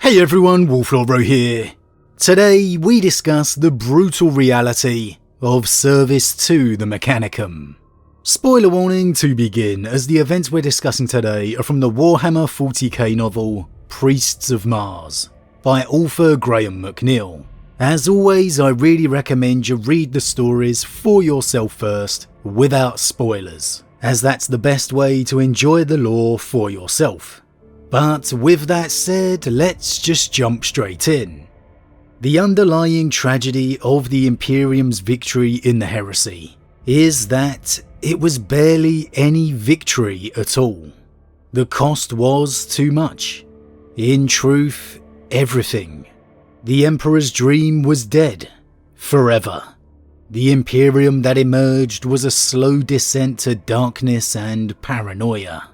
Hey everyone, Wolf Lord Rho here. Today we discuss the brutal reality of service to the Mechanicum. Spoiler warning to begin, as the events we're discussing today are from the Warhammer 40k novel Priests of Mars by author Graham McNeill. As always, I really recommend you read the stories for yourself first, without spoilers, as that's the best way to enjoy the lore for yourself. But with that said, let's just jump straight in. The underlying tragedy of the Imperium's victory in the heresy is that it was barely any victory at all. The cost was too much. In truth, everything. The Emperor's dream was dead. Forever. The Imperium that emerged was a slow descent to darkness and paranoia.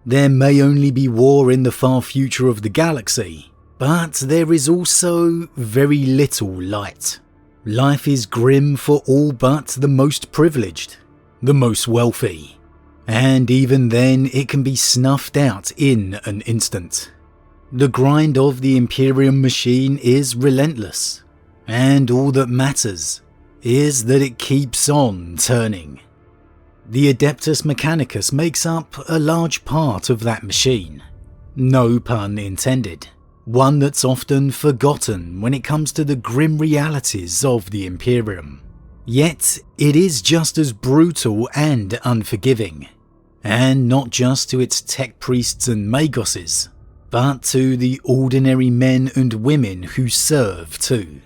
There may only be war in the far future of the galaxy, but there is also very little light. Life is grim for all but the most privileged, the most wealthy, and even then it can be snuffed out in an instant. The grind of the Imperium machine is relentless, and all that matters is that it keeps on turning. The Adeptus Mechanicus makes up a large part of that machine. No pun intended. One that's often forgotten when it comes to the grim realities of the Imperium. Yet, it is just as brutal and unforgiving. And not just to its tech priests and magoses, but to the ordinary men and women who serve too.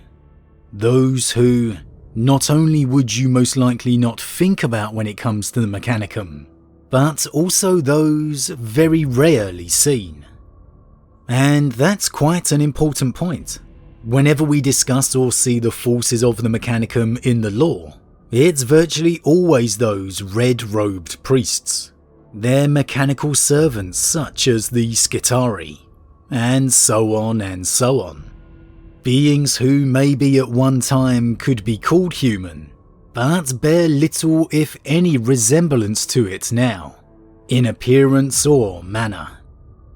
Those who not only would you most likely not think about when it comes to the Mechanicum, but also those very rarely seen. And that's quite an important point. Whenever we discuss or see the forces of the Mechanicum in the lore, it's virtually always those red-robed priests. They're mechanical servants such as the Skitari, and so on and so on. Beings who maybe at one time could be called human, but bear little if any resemblance to it now, in appearance or manner.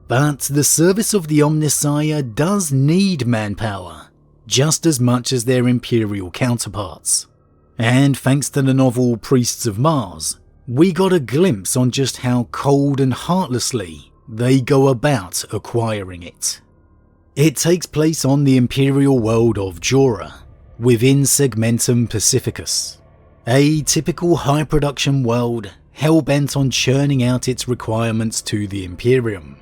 But the service of the Omnissiah does need manpower, just as much as their Imperial counterparts. And thanks to the novel Priests of Mars, we got a glimpse on just how cold and heartlessly they go about acquiring it. It takes place on the Imperial world of Jora, within Segmentum Pacificus, a typical high-production world hell-bent on churning out its requirements to the Imperium.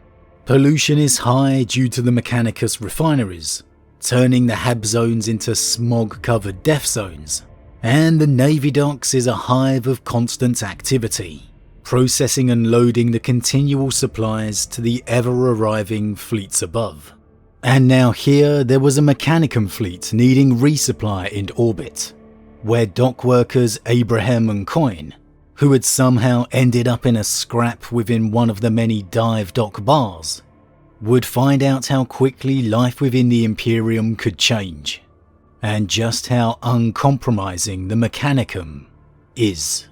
Pollution is high due to the Mechanicus refineries, turning the hab zones into smog-covered death zones, and the Navy docks is a hive of constant activity, processing and loading the continual supplies to the ever-arriving fleets above. And now here there was a Mechanicum fleet needing resupply in orbit, where dock workers Abraham and Coin, who had somehow ended up in a scrap within one of the many dive dock bars, would find out how quickly life within the Imperium could change, and just how uncompromising the Mechanicum is.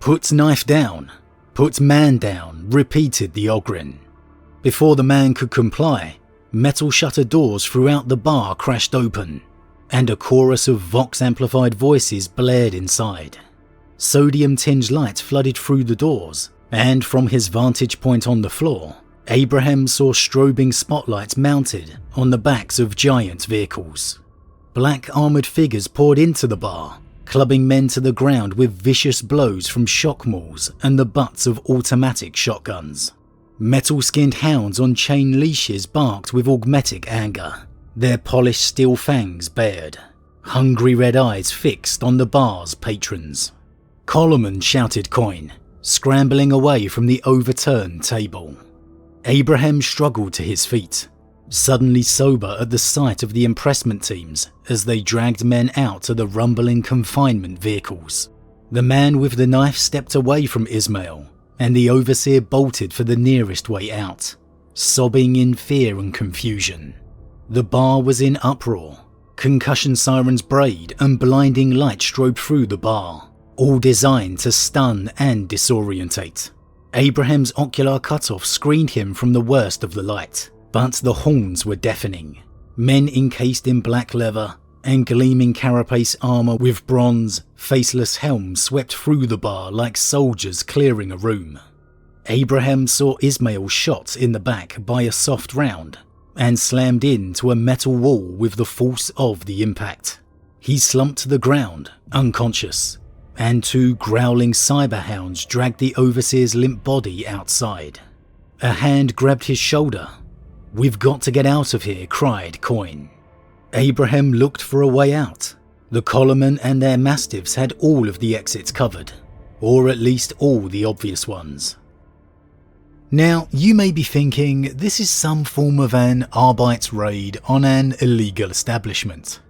"Put knife down, put man down," repeated the Ogryn. Before the man could comply, metal shutter doors throughout the bar crashed open, and a chorus of vox-amplified voices blared inside. Sodium-tinged light flooded through the doors, and from his vantage point on the floor, Abraham saw strobing spotlights mounted on the backs of giant vehicles. Black armoured figures poured into the bar, clubbing men to the ground with vicious blows from shock mauls and the butts of automatic shotguns. Metal-skinned hounds on chain leashes barked with augmetic anger, their polished steel fangs bared, hungry red eyes fixed on the bar's patrons. "Coleman," shouted Coin, scrambling away from the overturned table. Abraham struggled to his feet, suddenly sober at the sight of the impressment teams as they dragged men out of the rumbling confinement vehicles. The man with the knife stepped away from Ismail, and the overseer bolted for the nearest way out, sobbing in fear and confusion. The bar was in uproar. Concussion sirens brayed and blinding light strobed through the bar, all designed to stun and disorientate. Abraham's ocular cutoff screened him from the worst of the light, but the horns were deafening. Men encased in black leather and gleaming carapace armour with bronze, faceless helms swept through the bar like soldiers clearing a room. Abraham saw Ismail shot in the back by a soft round and slammed into a metal wall with the force of the impact. He slumped to the ground, unconscious, and 2 growling cyberhounds dragged the overseer's limp body outside. A hand grabbed his shoulder. "We've got to get out of here," cried Coin. Abraham looked for a way out. The collarmen and their mastiffs had all of the exits covered, or at least all the obvious ones. Now, you may be thinking this is some form of an Arbeits raid on an illegal establishment.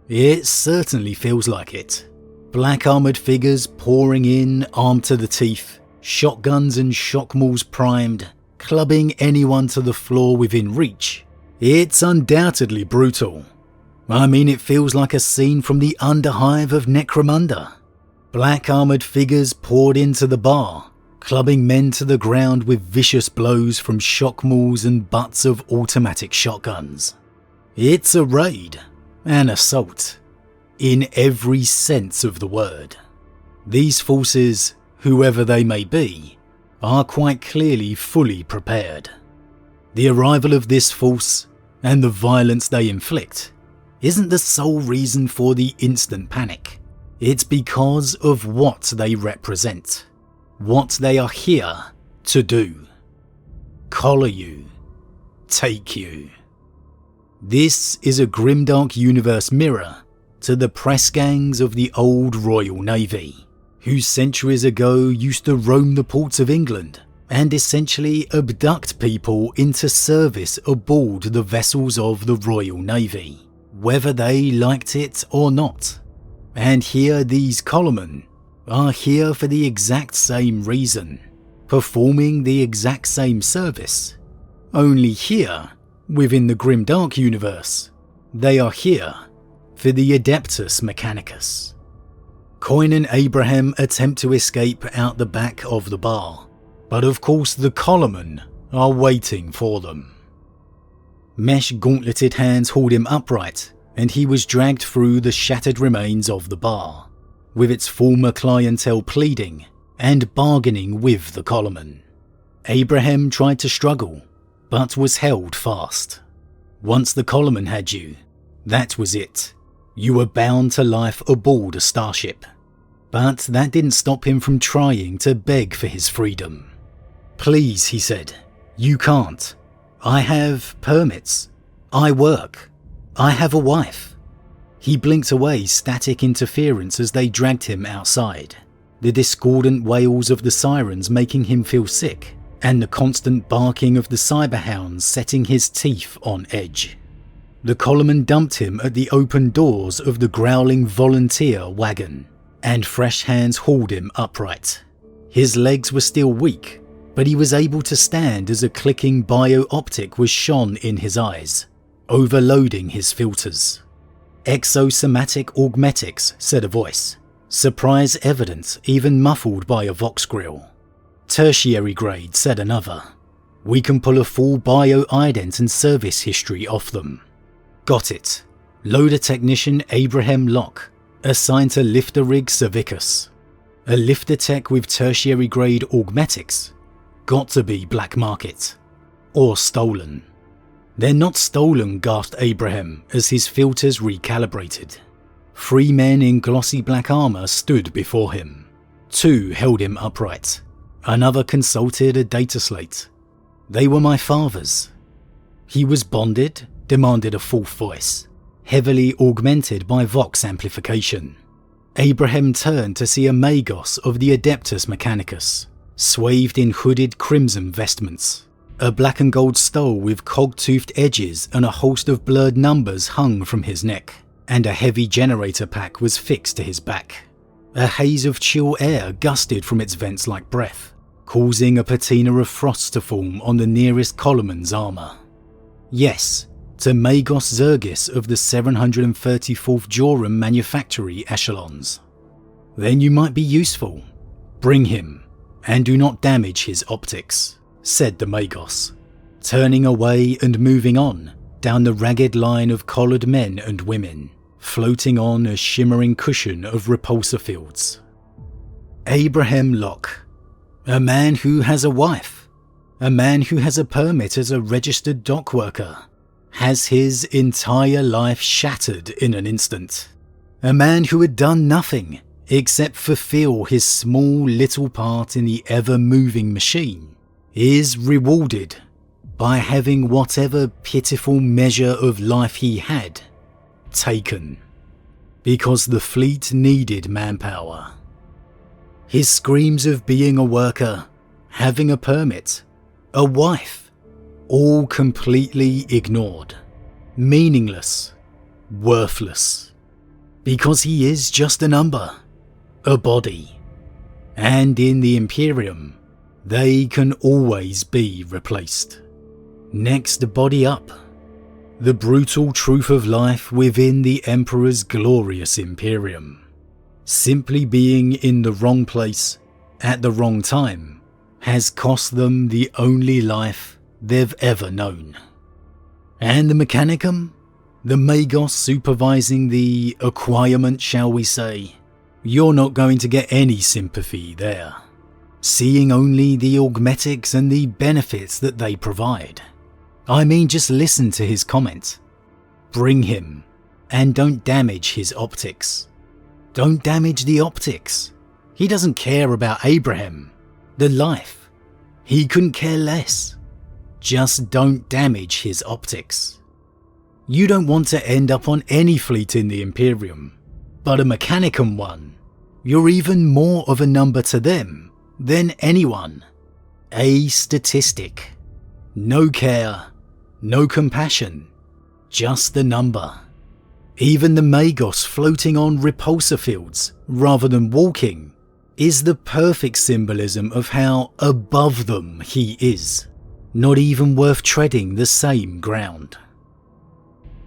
It certainly feels like it. Black armoured figures pouring in, armed to the teeth, shotguns and shock mauls primed, clubbing anyone to the floor within reach. It's undoubtedly brutal. I mean, it feels like a scene from the Underhive of Necromunda. Black armoured figures poured into the bar, clubbing men to the ground with vicious blows from shock mauls and butts of automatic shotguns. It's a raid, an assault, in every sense of the word. These forces, whoever they may be, are quite clearly fully prepared. The arrival of this force, and the violence they inflict, isn't the sole reason for the instant panic. It's because of what they represent, what they are here to do. Collar you, take you. This is a grimdark universe mirror to the press gangs of the old Royal Navy, who centuries ago used to roam the ports of England and essentially abduct people into service aboard the vessels of the Royal Navy, whether they liked it or not. And here these collarmen are here for the exact same reason, performing the exact same service. Only here, within the grimdark universe, they are here for the Adeptus Mechanicus. Coin and Abraham attempt to escape out the back of the bar, but of course the collarmen are waiting for them. Mesh gauntleted hands hauled him upright, and he was dragged through the shattered remains of the bar, with its former clientele pleading and bargaining with the collarmen. Abraham tried to struggle, but was held fast. Once the collarmen had you, that was it. You were bound to life aboard a starship. But that didn't stop him from trying to beg for his freedom. "Please," he said, "you can't. I have permits. I work. I have a wife." He blinked away static interference as they dragged him outside, the discordant wails of the sirens making him feel sick, and the constant barking of the cyberhounds setting his teeth on edge. The collarman dumped him at the open doors of the growling volunteer wagon, and fresh hands hauled him upright. His legs were still weak, but he was able to stand as a clicking bio-optic was shone in his eyes, overloading his filters. "Exosomatic augmetics," said a voice, surprise evident even muffled by a vox grill. "Tertiary grade," said another. "We can pull a full bio-ident and service history off them." "Got it. Loader technician Abraham Locke, assigned to lifter rig Cervicus. A lifter tech with tertiary grade augmetics. Got to be black market. Or stolen." "They're not stolen," gasped Abraham as his filters recalibrated. 3 men in glossy black armour stood before him. 2 held him upright. Another consulted a data slate. "They were my father's." "He was bonded?" demanded a fourth voice, heavily augmented by vox amplification. Abraham turned to see a Magos of the Adeptus Mechanicus, swathed in hooded crimson vestments. A black and gold stole with cog-toothed edges and a host of blurred numbers hung from his neck, and a heavy generator pack was fixed to his back. A haze of chill air gusted from its vents like breath, causing a patina of frost to form on the nearest collarman's armour. Yes, to Magos Zergis of the 734th Joram manufactory echelons. "Then you might be useful. Bring him, and do not damage his optics," said the Magos. turning away and moving on down the ragged line of collared men and women, floating on a shimmering cushion of repulsor fields. Abraham Locke, a man who has a wife, a man who has a permit as a registered dock worker, has his entire life shattered in an instant. A man who had done nothing except fulfill his small little part in the ever-moving machine, is rewarded by having whatever pitiful measure of life he had taken, because the fleet needed manpower. His screams of being a worker, having a permit, a wife, all completely ignored, meaningless, worthless, because he is just a number, a body, and in the Imperium, they can always be replaced. Next body up. The brutal truth of life within the Emperor's glorious Imperium. Simply being in the wrong place at the wrong time has cost them the only life they've ever known. And the Mechanicum? The Magos supervising the acquirement, shall we say? You're not going to get any sympathy there, seeing only the augmetics and the benefits that they provide. I mean, just listen to his comment. Bring him, and don't damage his optics. Don't damage the optics. He doesn't care about Abraham, the life. He couldn't care less. Just don't damage his optics. You don't want to end up on any fleet in the Imperium, but a Mechanicum one. You're even more of a number to them than anyone. A statistic. No care, no compassion, just the number. Even the Magos floating on repulsor fields rather than walking is the perfect symbolism of how above them he is, not even worth treading the same ground.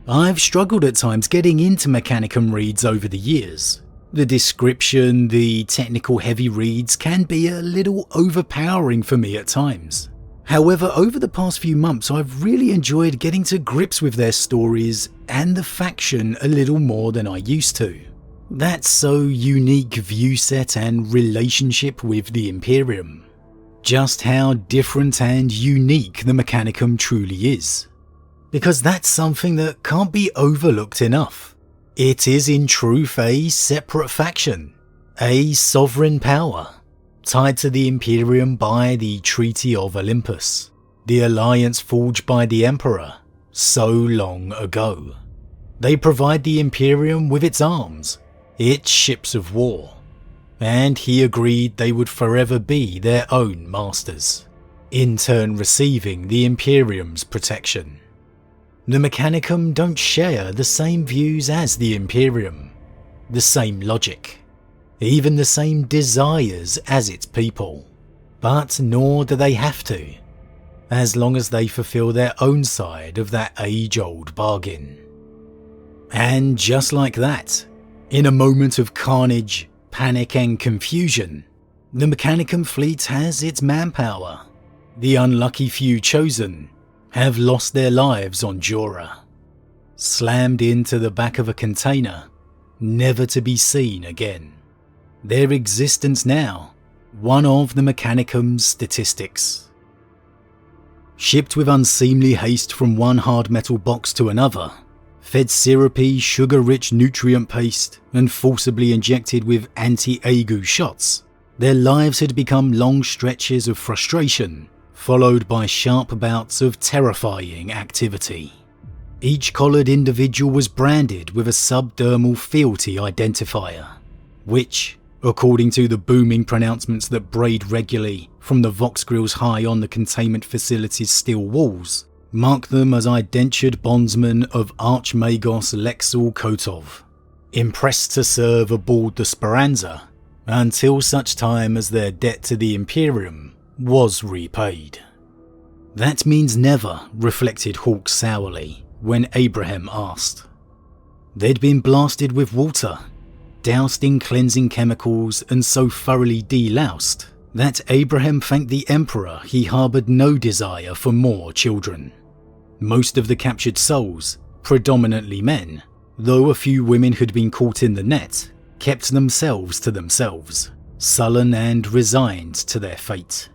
I've struggled at times getting into Mechanicum reads over the years. The description, the technical heavy reads can be a little overpowering for me at times. However, over the past few months I've really enjoyed getting to grips with their stories and the faction a little more than I used to. That so unique view set and relationship with the Imperium. Just how different and unique the Mechanicum truly is. Because that's something that can't be overlooked enough. It is in truth a separate faction, a sovereign power, tied to the Imperium by the Treaty of Olympus, the alliance forged by the Emperor so long ago. They provide the Imperium with its arms, its ships of war, and he agreed they would forever be their own masters, in turn receiving the Imperium's protection. The Mechanicum don't share the same views as the Imperium, the same logic, even the same desires as its people, but nor do they have to, as long as they fulfill their own side of that age-old bargain. And just like that, in a moment of carnage, panic and confusion, the Mechanicum fleet has its manpower. The unlucky few chosen have lost their lives on Jura, slammed into the back of a container, never to be seen again. Their existence now, one of the Mechanicum's statistics. Shipped with unseemly haste from one hard metal box to another, fed syrupy, sugar-rich nutrient paste and forcibly injected with anti-ague shots, their lives had become long stretches of frustration, followed by sharp bouts of terrifying activity. Each collared individual was branded with a subdermal fealty identifier, which, according to the booming pronouncements that brayed regularly from the vox grills high on the containment facility's steel walls, marked them as indentured bondsmen of Archmagos Lexal Kotov, impressed to serve aboard the Speranza until such time as their debt to the Imperium was repaid. That means never, reflected Hawke sourly when Abraham asked. They'd been blasted with water, doused in cleansing chemicals and so thoroughly deloused that Abraham thanked the Emperor he harboured no desire for more children. Most of the captured souls, predominantly men, though a few women who'd been caught in the net, kept themselves to themselves, sullen and resigned to their fate.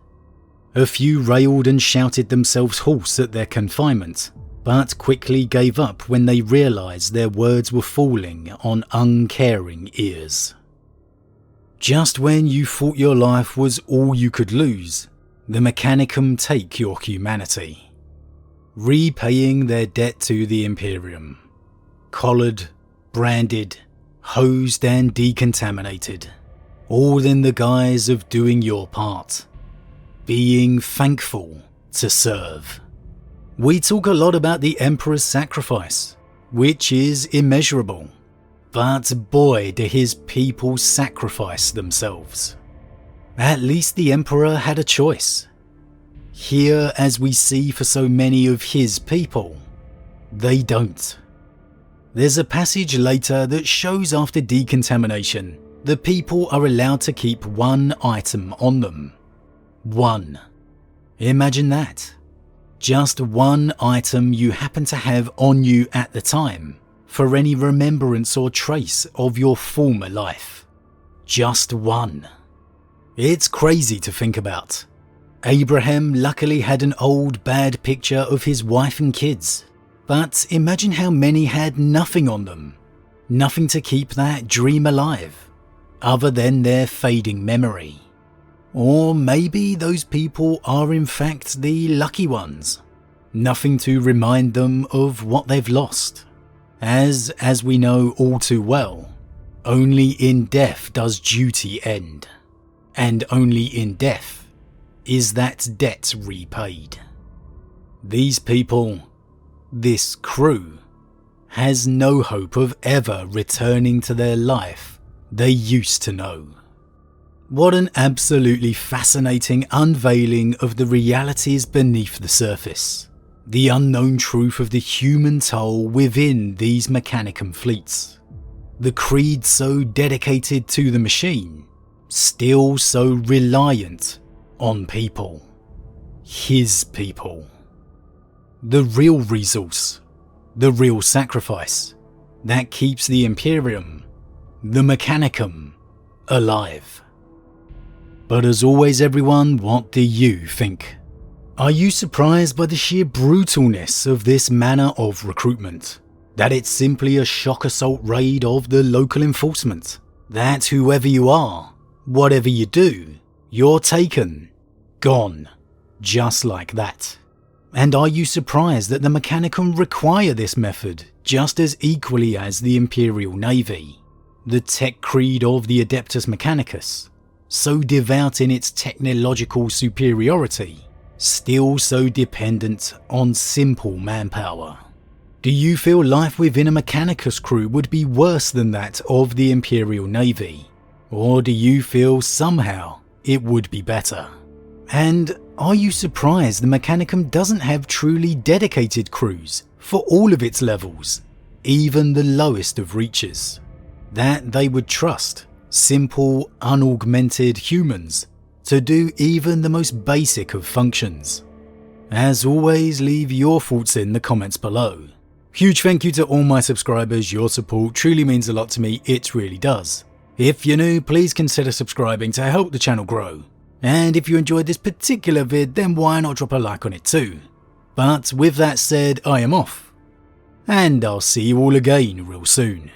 A few railed and shouted themselves hoarse at their confinement, but quickly gave up when they realised their words were falling on uncaring ears. Just when you thought your life was all you could lose, the Mechanicum take your humanity, repaying their debt to the Imperium. Collared, branded, hosed and decontaminated, all in the guise of doing your part, being thankful to serve. We talk a lot about the Emperor's sacrifice, which is immeasurable, but boy do his people sacrifice themselves. At least the Emperor had a choice. Here, as we see for so many of his people, they don't. There's a passage later that shows after decontamination, the people are allowed to keep one item on them. One. Imagine that. Just one item you happen to have on you at the time, for any remembrance or trace of your former life. Just one. It's crazy to think about. Abraham luckily had an old bad picture of his wife and kids, but imagine how many had nothing on them, nothing to keep that dream alive, other than their fading memory. Or maybe those people are in fact the lucky ones, nothing to remind them of what they've lost. As we know all too well, only in death does duty end, and only in death is that debt repaid. These people, this crew, has no hope of ever returning to their life they used to know. What an absolutely fascinating unveiling of the realities beneath the surface, the unknown truth of the human toll within these Mechanicum fleets. The creed so dedicated to the machine, still so reliant on people. His people. The real resource, the real sacrifice, that keeps the Imperium, the Mechanicum, alive. But as always everyone, what do you think? Are you surprised by the sheer brutalness of this manner of recruitment? That it's simply a shock assault raid of the local enforcement? That whoever you are, whatever you do, you're taken, gone, just like that? And are you surprised that the Mechanicum require this method just as equally as the Imperial Navy? The tech creed of the Adeptus Mechanicus, so devout in its technological superiority, still so dependent on simple manpower. Do you feel life within a Mechanicus crew would be worse than that of the Imperial Navy? Or do you feel somehow it would be better? And are you surprised the Mechanicum doesn't have truly dedicated crews for all of its levels, even the lowest of reaches? That they would trust simple, unaugmented humans to do even the most basic of functions? As always, leave your thoughts in the comments below. Huge thank you to all my subscribers, your support truly means a lot to me, it really does. If you're new, please consider subscribing to help the channel grow. And if you enjoyed this particular vid, then why not drop a like on it too. But with that said, I am off. And I'll see you all again real soon.